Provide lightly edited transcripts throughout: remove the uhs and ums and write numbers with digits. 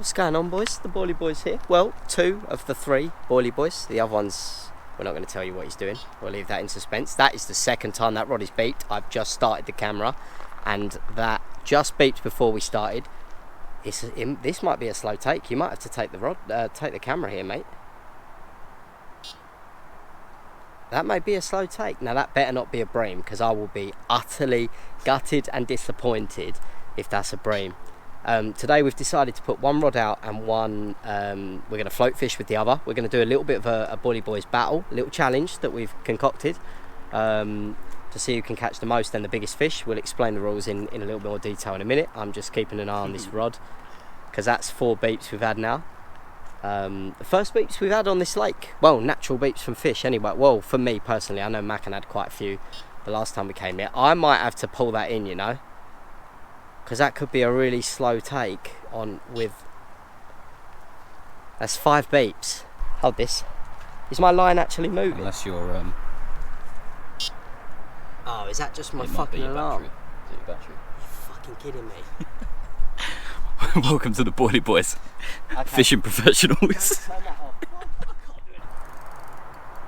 What's going on, boys? The Boilie Boys here. Well, 2 of the 3 Boilie Boys. The other one's, we're not going to tell you what he's doing. We'll leave that in suspense. That is the second time that rod is beeped. I've just started the camera and that just beeped before we started. This might be a slow take. You might have to take the camera here, mate. That may be a slow take. Now that better not be a bream, because I will be utterly gutted and disappointed if that's a bream. Today we've decided to put one rod out and one, we're going to float fish with the other. We're going to do a little bit of a Boilie Boys battle, a little challenge that we've concocted to see who can catch the most and the biggest fish. We'll explain the rules in a little bit more detail in a minute. I'm just keeping an eye on this rod because that's 4 beeps we've had now. The first beeps we've had on this lake, well, natural beeps from fish anyway. Well, for me personally, I know Mackin had quite a few the last time we came here. I might have to pull that in, you know, because that could be a really slow take on with. That's 5 beeps. Hold this. Is my line actually moving? Unless you're Oh, is that just my fucking alarm? Is it your battery? You're fucking kidding me. Welcome to the Boilie Boys. Okay. Fishing professionals. Turn that off.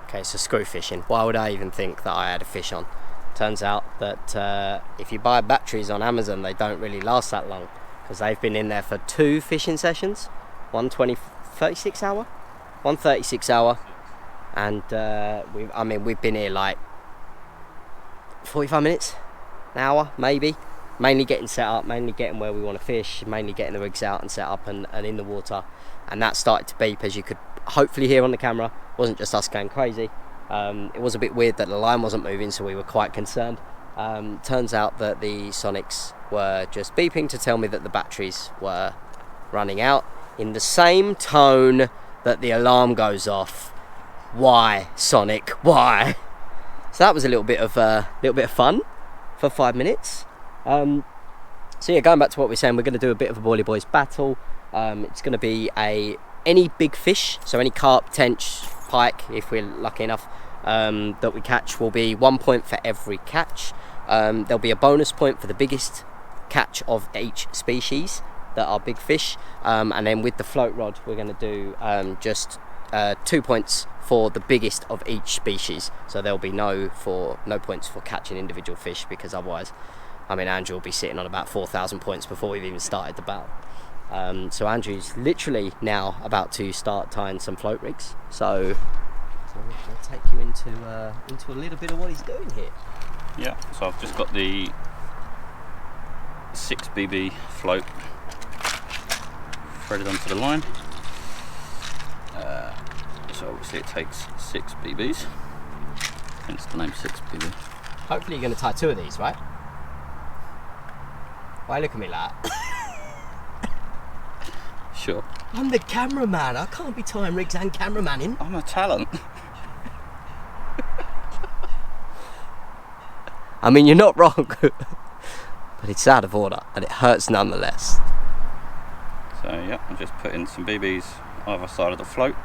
Okay, so screw fishing. Why would I even think that I had a fish on? Turns out that if you buy batteries on Amazon, they don't really last that long because they've been in there for 2 fishing sessions, one 36 hour, one 36 hour, and we've been here like 45 minutes, an hour maybe, mainly getting set up, mainly getting where we want to fish, mainly getting the rigs out and set up and in the water, and that started to beep, as you could hopefully hear on the camera. It wasn't just us going crazy. It was a bit weird that the line wasn't moving, so we were quite concerned. Turns out that the Sonics were just beeping to tell me that the batteries were running out in the same tone that the alarm goes off. Why, Sonic? Why? So that was a little bit of fun for 5 minutes. So yeah, going back to what we're saying, we're going to do a bit of a Boilie Boys battle. It's going to be any big fish, so any carp, tench, pike, if we're lucky enough, that we catch will be 1 point for every catch. There'll be a bonus point for the biggest catch of each species that are big fish, and then with the float rod we're going to do just 2 points for the biggest of each species. So there'll be no points for catching individual fish, because otherwise, I mean, Andrew will be sitting on about 4,000 points before we've even started the battle. So Andrew's literally now about to start tying some float rigs. So we'll take you into a little bit of what he's doing here. Yeah, so I've just got the 6BB float threaded onto the line. So obviously it takes 6 BBs, hence the name 6BB. Hopefully you're going to tie 2 of these, right? Why look at me like that? Sure. I'm the cameraman. I can't be tying rigs and cameramanning. I'm a talent. I mean, you're not wrong, but it's out of order and it hurts nonetheless. So yeah, I'm just putting some BBs either side of the float.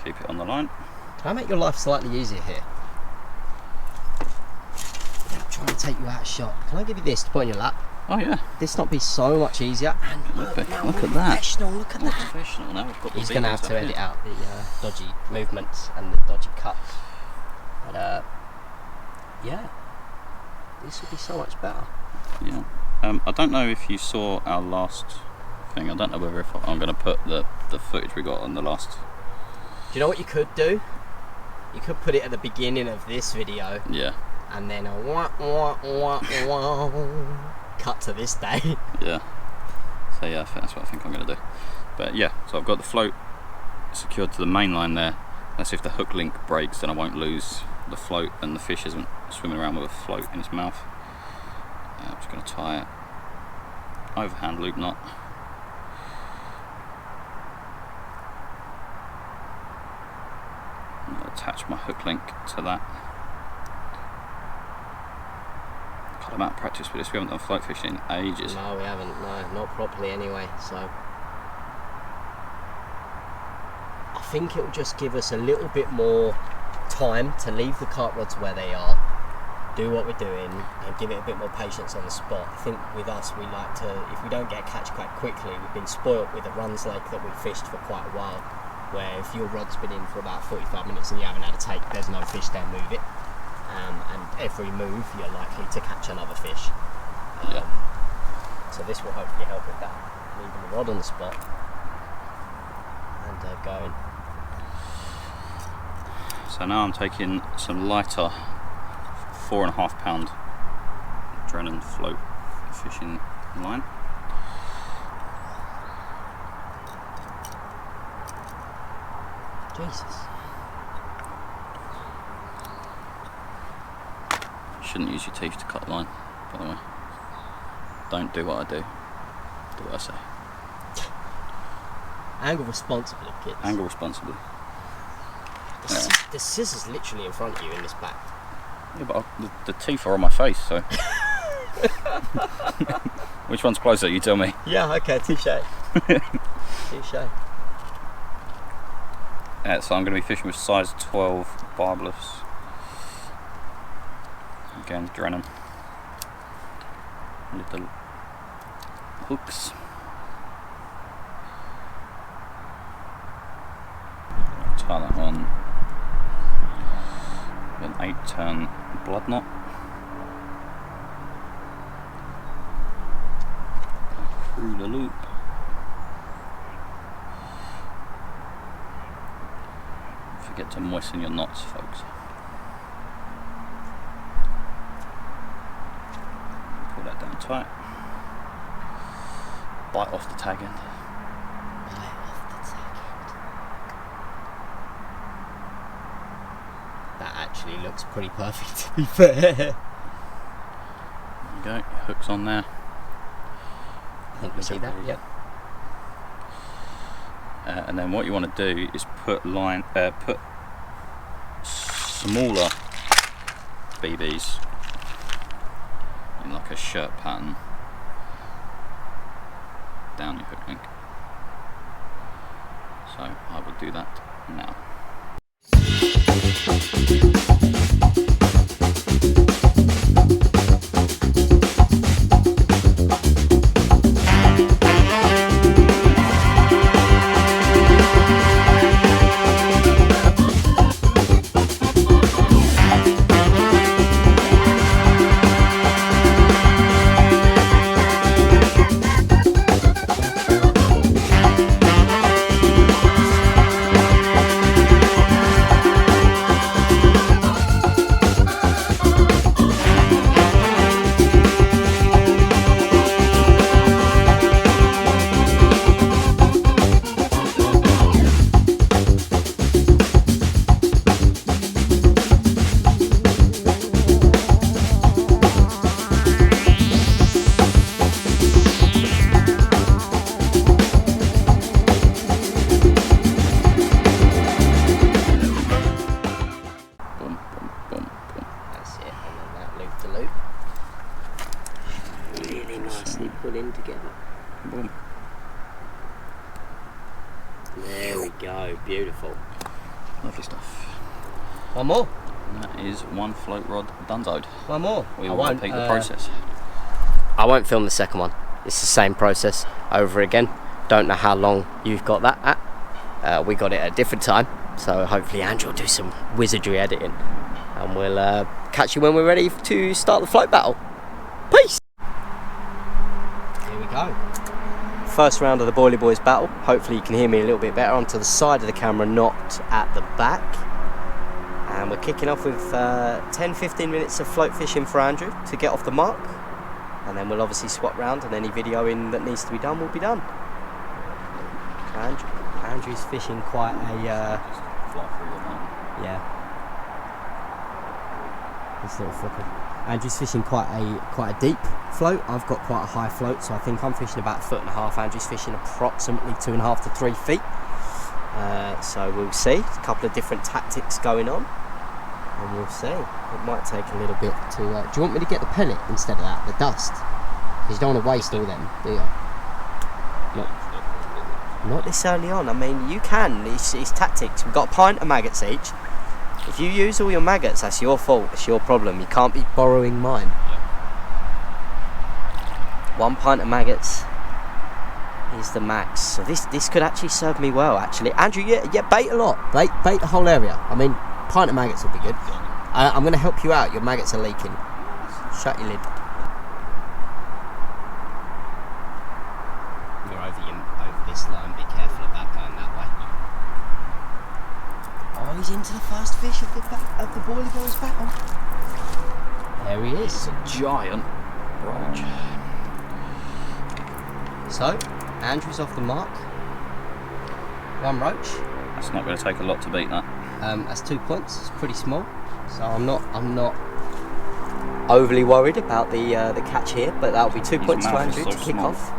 Keep it on the line. Can I make your life slightly easier here? I'm trying to take you out of shot. Can I give you this to put on your lap? Oh yeah. This not be so much easier. And Look at that. Professional, look at More that. professional now. We've got the He's going to have BBs to up edit here. out the dodgy movements and the dodgy cuts. But yeah, this will be so much better. Yeah. I don't know if you saw our last thing. I don't know whether I'm going to put the footage we got on the last. Do you know what you could do? You could put it at the beginning of this video. Yeah. And then a wah, wah, wah, wah, cut to this day. Yeah. So yeah, I think that's what I think I'm going to do. But yeah, so I've got the float secured to the main line there. That's if the hook link breaks, then I won't lose the float and the fish isn't swimming around with a float in its mouth. I'm just going to tie it overhand loop knot. I'll attach my hook link to that. God, I'm out of practice with this. We haven't done float fishing in ages. No, we haven't. No, not properly anyway. So I think it will just give us a little bit more time to leave the carp rods where they are do what we're doing and give it a bit more patience on the spot. I think with us, we like to, if we don't get a catch quite quickly, we've been spoilt with a runs lake that we fished for quite a while, where if your rod's been in for about 45 minutes and you haven't had a take, there's no fish there, move it. And every move, you're likely to catch another fish. So this will hopefully help with that, leaving the rod on the spot and going. So now I'm taking some lighter 4.5 pound Drennan float fishing line. Jesus. Shouldn't use your teeth to cut line, by the way. Don't do what I do. Do what I say. Angle responsibly, kids. Angle responsibly. The scissors literally in front of you in this back. Yeah, but the teeth are on my face, so. Which one's closer? You tell me. Yeah, okay, touche. Touche. So I'm going to be fishing with size 12 barbless. Again, Drennan. Little hooks. Tie that on with an 8-turn blood knot. Through the loop. Don't forget to moisten your knots, folks. Pull that down tight. Bite off the tag end. That actually looks pretty perfect, to be fair. There you go, hook's on there. I think we see that, yep. And then what you want to do is put smaller BBs in like a shirt pattern down your hook link. So I will do that now. In together. Boom. There we go, beautiful. Lovely stuff. One more. And that is one float rod donezoed. One more. We will repeat the process. I won't film the second one. It's the same process over again. Don't know how long you've got that at. We got it at a different time, so hopefully Andrew will do some wizardry editing, and we'll catch you when we're ready to start the float battle. Peace. Here we go. First round of the Boilie Boys battle. Hopefully you can hear me a little bit better. I'm to the side of the camera, not at the back. And we're kicking off with 10-15 minutes of float fishing for Andrew to get off the mark. And then we'll obviously swap round, and any videoing that needs to be done will be done. Andrew's fishing quite a... yeah. This little fucker. Andrew's fishing quite a deep float. I've got quite a high float, so I think I'm fishing about 1.5 foot. Andrew's fishing approximately 2.5 to 3 feet. So we'll see. A couple of different tactics going on, and we'll see. It might take a little bit to... do you want me to get the pellet instead of that, the dust? Because you don't want to waste all them, do you? Not this early on. I mean, you can. It's tactics. We've got a pint of maggots each. If you use all your maggots, that's your fault. It's your problem. You can't be borrowing mine. 1 pint of maggots is the max. So this could actually serve me well, actually. Andrew, yeah, bait a lot. Bait the whole area. I mean, pint of maggots will be good. I'm going to help you out. Your maggots are leaking. Shut your lid. You're over this line. Be careful about going that way. Oh, he's into the first fish of the Boilie Bois Brawl. There he is. It's a giant roach. So, Andrew's off the mark. 1 roach. That's not going to take a lot to beat that. That's 2 points. It's pretty small, so I'm not overly worried about the catch here. But that'll be 2 points to Andrew to kick off.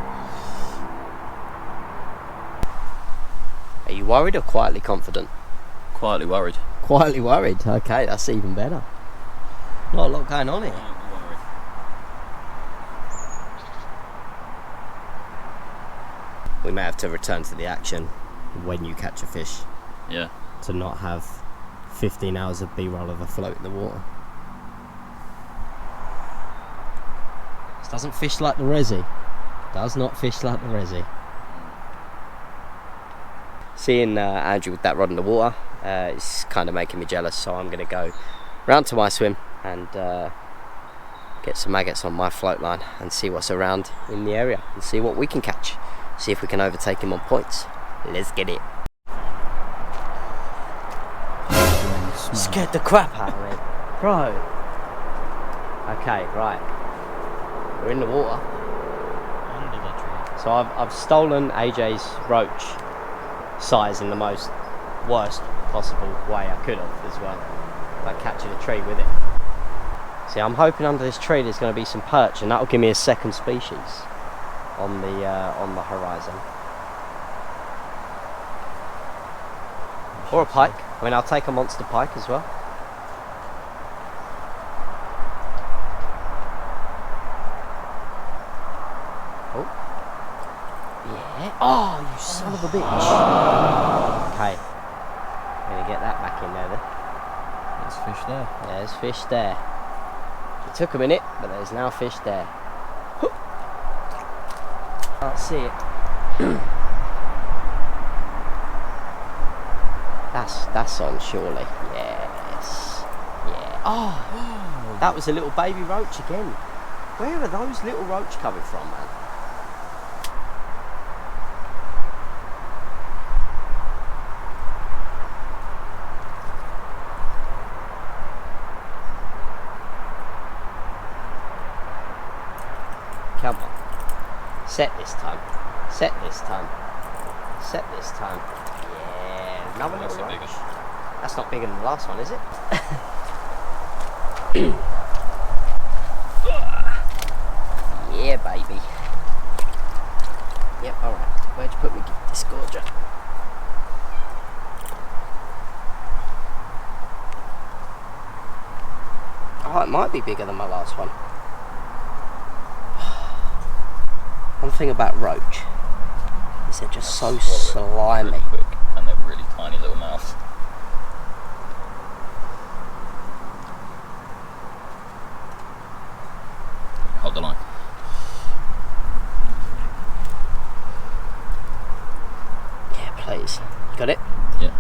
Are you worried or quietly confident? Quietly worried. Quietly worried. Okay, that's even better. Not a lot going on here. We may have to return to the action when you catch a fish. Yeah. To not have 15 hours of B-roll of a float in the water. This doesn't fish like the resi. Does not fish like the resi. Seeing Andrew with that rod in the water is kind of making me jealous, so I'm going to go round to my swim and get some maggots on my float line and see what's around in the area and see what we can catch. See if we can overtake him on points. Let's get it. Scared the crap out of me. Bro. Okay, right. We're in the water. Under the tree. So I've stolen AJ's roach size in the most worst possible way I could have as well. Like catching a tree with it. See, I'm hoping under this tree there's going to be some perch, and that'll give me a second species on the horizon. Or a pike. I mean, I'll take a monster pike as well. Oh. Yeah. Oh, you son of a bitch. Okay. I'm gonna get that back in there then. There's fish there. Yeah, there's fish there. It took a minute, but there's now fish there. Can't see it. That's on surely. Yes. Yeah. Oh, that was a little baby roach again. Where are those little roach coming from, man? Come on. Set this time. Set this time. Set this time. Yeah. Another little roach. That's not bigger than the last one, is it? Yeah, baby. Yep, alright. Where'd you put me disgorger? Oh, it might be bigger than my last one. One thing about roach is they're just so slimy. Really quick, and they're really tiny little mouths. Hold the line. Yeah, please. Got it? Yeah.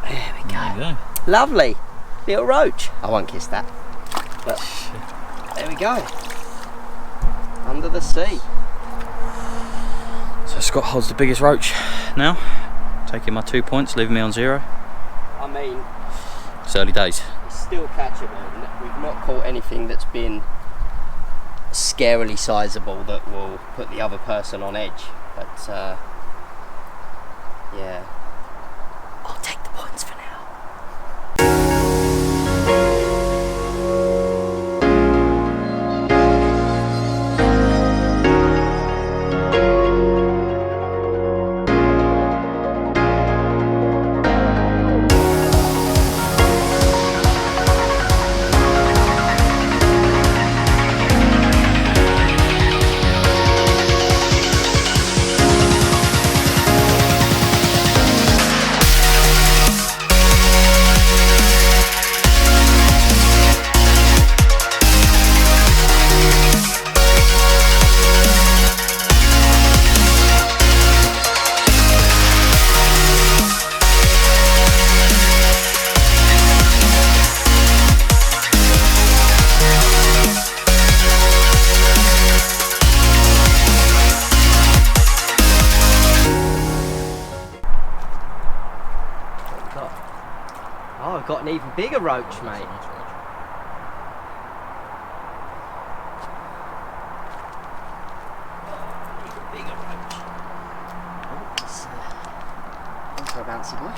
There we go. There you go. Lovely. Little roach. I won't kiss that. But there we go. Under the sea. So Scott holds the biggest roach now, taking my 2 points, leaving me on 0. I mean, It's early days. it's still catchable. We've not caught anything that's been scarily sizable that will put the other person on edge. But yeah, I'll take the points for now. even bigger roach, mate. Nice roach. Even bigger roach. Oh, it's also a bouncy boy.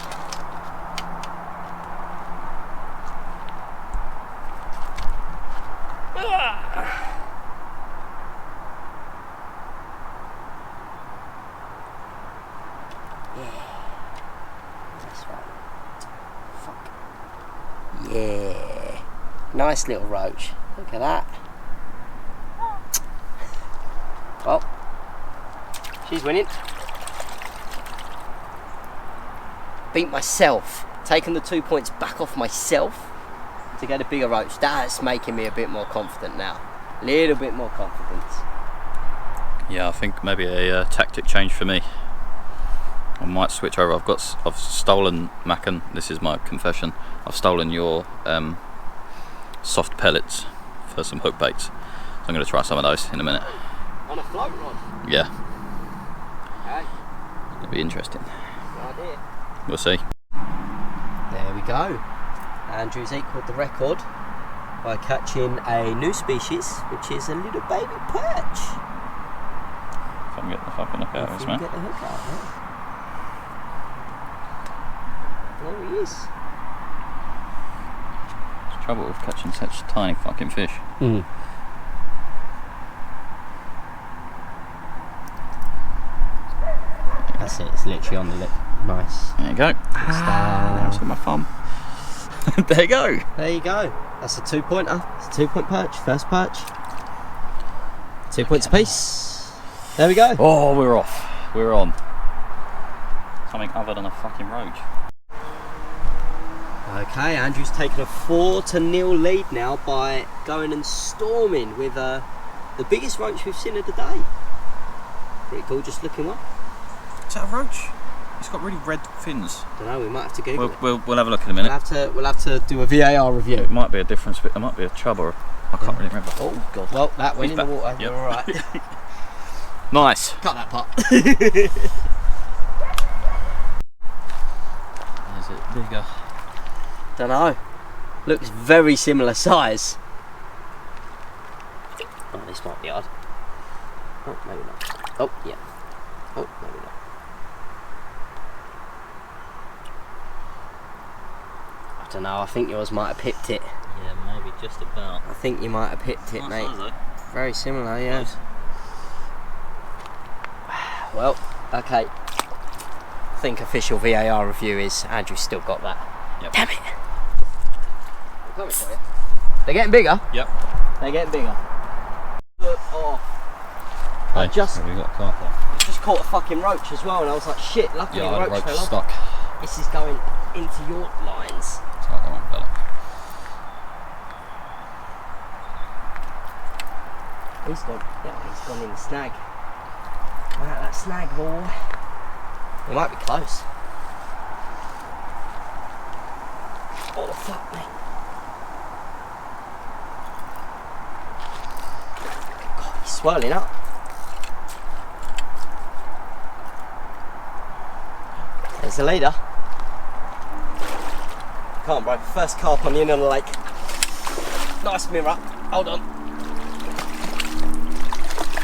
Yeah, nice little roach. Look at that. Well, she's winning. Beat myself. Taking the 2 points back off myself to get a bigger roach. That's making me a bit more confident now. A little bit more confidence. Yeah, I think maybe a tactic change for me. I might switch over. I've stolen, Mackin, this is my confession, I've stolen your soft pellets for some hook baits. So I'm going to try some of those in a minute. On a float rod? Yeah. Okay. It'll be interesting. Good idea. We'll see. There we go. Andrew's equalled the record by catching a new species, which is a little baby perch. If I can get the fucking hook out of this, man. Get the hook out, yeah. There he is. It's trouble with catching such tiny fucking fish. That's it, it's literally on the lip. Nice. There you go. That's with my thumb. There you go. There you go. That's a 2-pointer. It's a 2-point perch. First perch. 2 points apiece. There we go. Oh, we're off. We're on. Something other than a fucking roach. Okay, Andrew's taken a 4-0 lead now by going and storming with the biggest roach we've seen of the day. Pretty gorgeous looking one. Is that a roach? It's got really red fins. Don't know. We might have to Google it. We'll have a look in a minute. We'll have to do a VAR review. It might be a difference, but there might be a chub or I can't really remember. Oh god. Well, that went in the water. Yep. You're all right. Nice. Cut that part. Is it bigger? Don't know. Looks very similar size. Oh, this might be odd. Oh, maybe not. Oh, yeah. Oh, maybe not. I don't know. I think yours might have pipped it. Yeah, maybe just about. I think you might have pipped it, mate. Size, though. Very similar, yeah. Nice. Well, okay. I think official VAR review is Andrew's still got that. Yep. Damn it! I'm coming for you. They're getting bigger. Yep. They're getting bigger. Look off. I Okay, just we got caught there. just caught a fucking roach as well, and I was like, shit. Luckily Yeah, the the roach roach fell off. stuck. This is going into your lines. It's like that one fell off. He's gone in the snag. Come out that snag, boy. We might be close. Oh, fuck me. God, he's swirling up. There's the leader. Come on, bro. First carp on the end of the lake. Nice mirror. Hold on.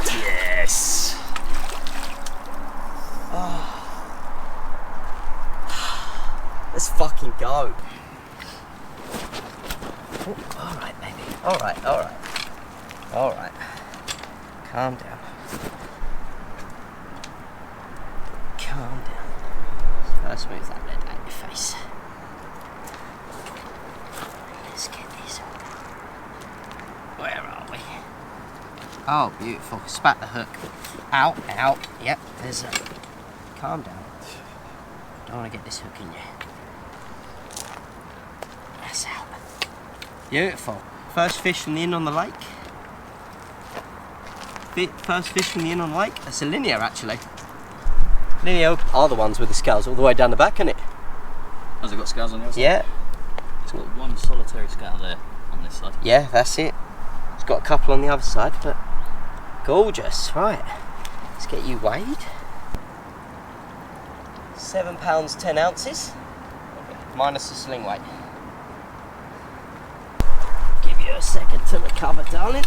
Yes. Oh. Let's fucking go. Oh, all right, baby. All right, all right. All right. Calm down. Calm down. Let's move that lead out your face. Let's get this. Where are we? Oh, beautiful. Spat the hook. Out, out. Yep, there's a... Calm down. Don't want to get this hook in you. That's out. Beautiful. First fish from the inn on the lake. First fish from the inn on the lake. That's a linear, actually. Linear are the ones with the scales all the way down the back, isn't it? Has it got scales on the other side? Yeah. It's got one solitary scale there on this side. Yeah, that's it. It's got a couple on the other side, but gorgeous. Right, let's get you weighed. 7 pounds 10 ounces, minus the sling weight. you a second to recover, darling.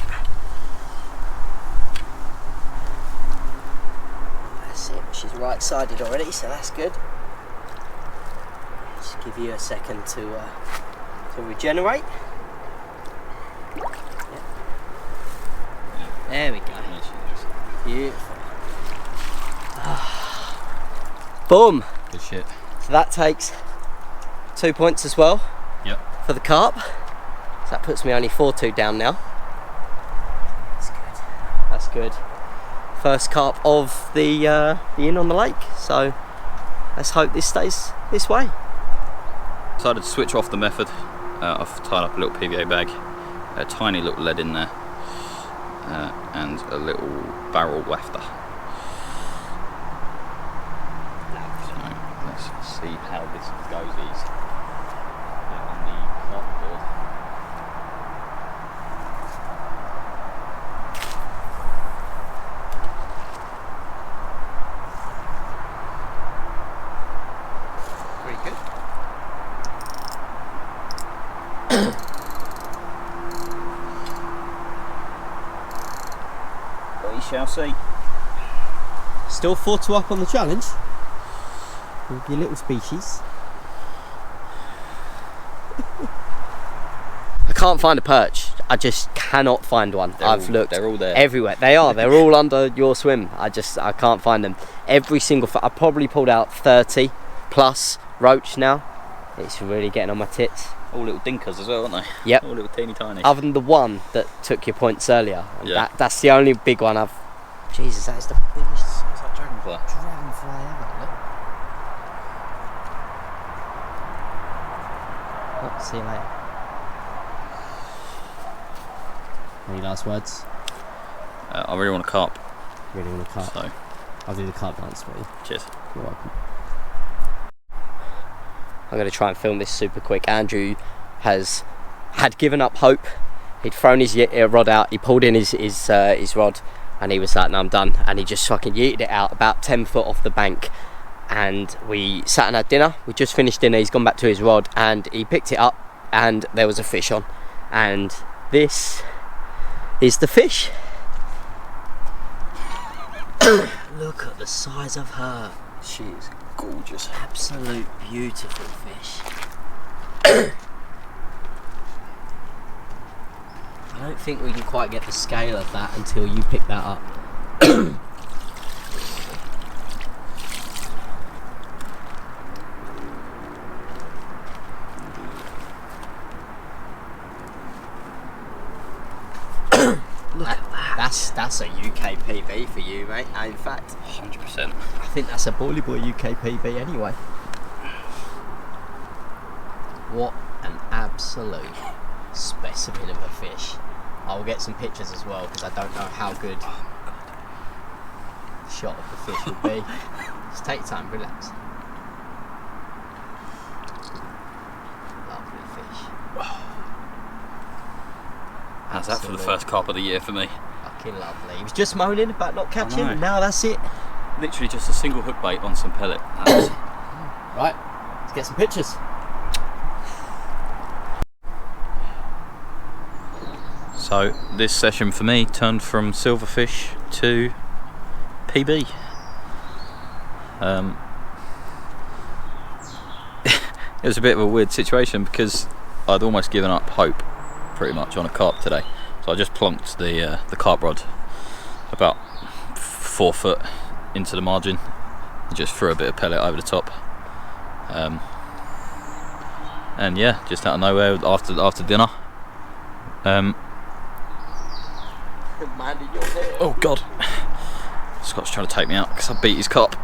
That's it, she's right-sided already, so that's good. Just give you a second to regenerate. Yeah. There we go. Beautiful. Boom. Good shit. So that takes 2 points as well. Yep. For the carp. So that puts me only 4-2 down now. That's good. That's good. First carp of the inn on the lake. So let's hope this stays this way. Decided to switch off the method. I've tied up a little PVA bag, a tiny little lead in there, and a little barrel wafter. So let's see how this goes. On the carpboard. Very good. We shall see. Still 4-2 up on the challenge with your little species. I can't find a perch. I just cannot find one. I've looked. They're all there. Everywhere. They are. They're all under your swim. I can't find them. Every single. I probably pulled out 30 plus roach now. It's really getting on my tits. All little dinkers as well, aren't they? Yep. All little teeny tiny. Other than the one that took your points earlier. And Yeah. that's the only big one I've. Jesus, that is the biggest It's like dragonfly. dragonfly ever. Look. Oh, see you later. Any last words? I really want a carp. Really want a carp? So, I'll do the carp dance for you. cheers. You're welcome. I'm going to try and film this super quick. Andrew had given up hope. He'd thrown his rod out. He pulled in his rod, and he was like, "No, I'm done." And he just fucking yeeted it out about 10 foot off the bank. And we sat and had dinner. We just finished dinner. He's gone back to his rod, and he picked it up, and there was a fish on. And this is the fish. Look at the size of her. She is gorgeous. Absolute beautiful fish. I don't think we can quite get the scale of that until you pick that up. Look at that. That's a UK PB for you, mate. In fact, 100%. I think that's a Boilie Bois UK PB anyway. What an absolute specimen of a fish. I will get some pictures as well because I don't know how good the shot of the fish will be. Just take your time, relax. Lovely fish. How's that for the first carp of the year for me? Fucking lovely. He was just moaning about not catching, and now that's it. Literally just a single hook bait on some pellet. That Right, let's get some pictures. So this session for me turned from silverfish to PB. It was a bit of a weird situation because I'd almost given up hope pretty much on a carp today. So I just plonked the carp rod about 4 foot into the margin and just threw a bit of pellet over the top. And yeah, just out of nowhere after dinner. Oh god, Scott's trying to take me out because I beat his carp.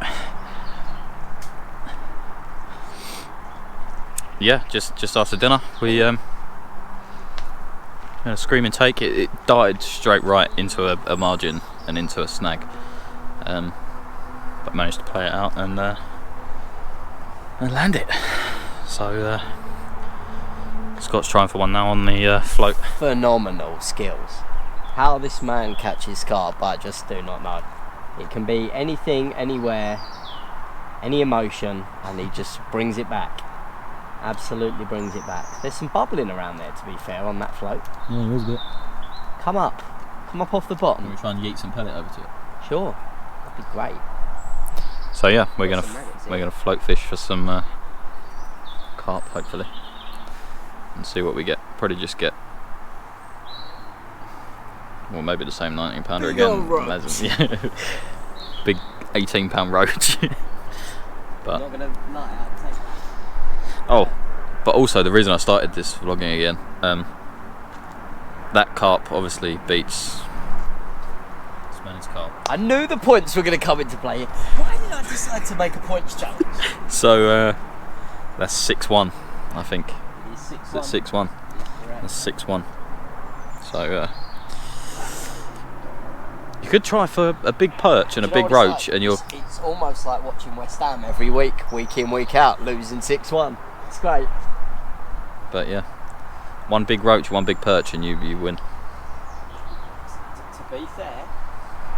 Yeah, just after dinner we had a screaming take. It darted straight right into a margin and into a snag, but managed to play it out and land it. So Scott's trying for one now on the float. Phenomenal skills. How this man catches carp, I just do not know. It can be anything, anywhere, any emotion, and he just brings it back. Absolutely brings it back. There's some bubbling around there, to be fair, on that float. Yeah, there is a bit. Come up off the bottom. We're trying to yeet some pellet over to it. Sure, that'd be great. So yeah, we're gonna float fish for some carp, hopefully, and see what we get. Probably just get, well, maybe the same 19-pounder again. Yeah. Big 18-pound roach. But I'm not gonna light out take that. oh, but also the reason I started this vlogging again, that carp obviously beats Spenny's carp. I knew the points were going to come into play. Why did I decide to make a points challenge? So that's 6-1, I think. It is 6-1. That's 6-1. Correct. That's 6-1. So you could try for a big perch and a big roach, and you're. It's almost like watching West Ham every week in, week out, losing 6-1. It's great. But yeah, one big roach, one big perch, and you win. To be fair,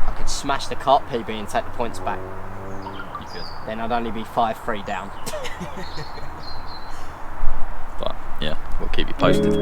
I could smash the carp PB and take the points back. You could. Then I'd only be 5-3 down. But yeah, we'll keep you posted.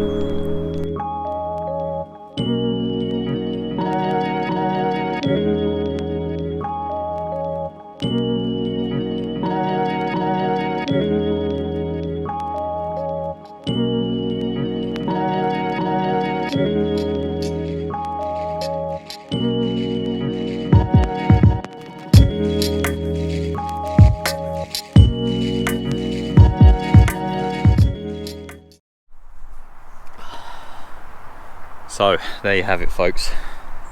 So there you have it, folks.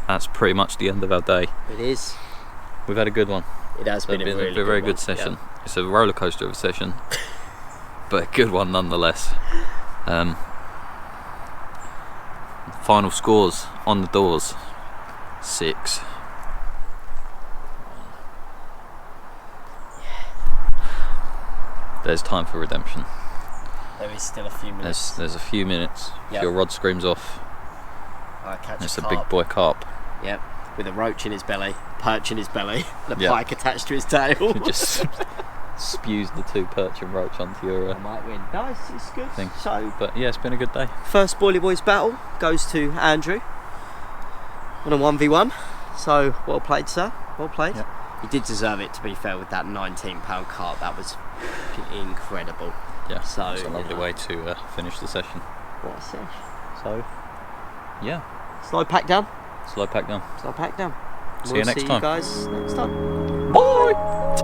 That's pretty much the end of our day. It is. We've had a good one. It has been a really very good good session. Yeah. It's a roller coaster of a session, but a good one nonetheless. Final scores on the doors: 6. There's time for redemption. There is still a few minutes. There's a few minutes. Yep. If your rod screams off, I catch it's a a big boy carp. Yep, with a roach in his belly, perch in his belly, and a Yep. pike attached to his tail. Just spews the 2 perch and roach onto your I might win. No, it's good. thing. So, But yeah, it's been a good day. first Boilie Bois battle goes to Andrew on a 1v1. So, well played, sir. Well played. Yep. You did deserve it, to be fair, with that 19-pound carp. That was fucking incredible. Yeah, So, it's a lovely way to finish the session. What a sesh. So, Yeah, slow pack down. slow pack down. Slow pack down. See you next time. See you guys next time. Bye!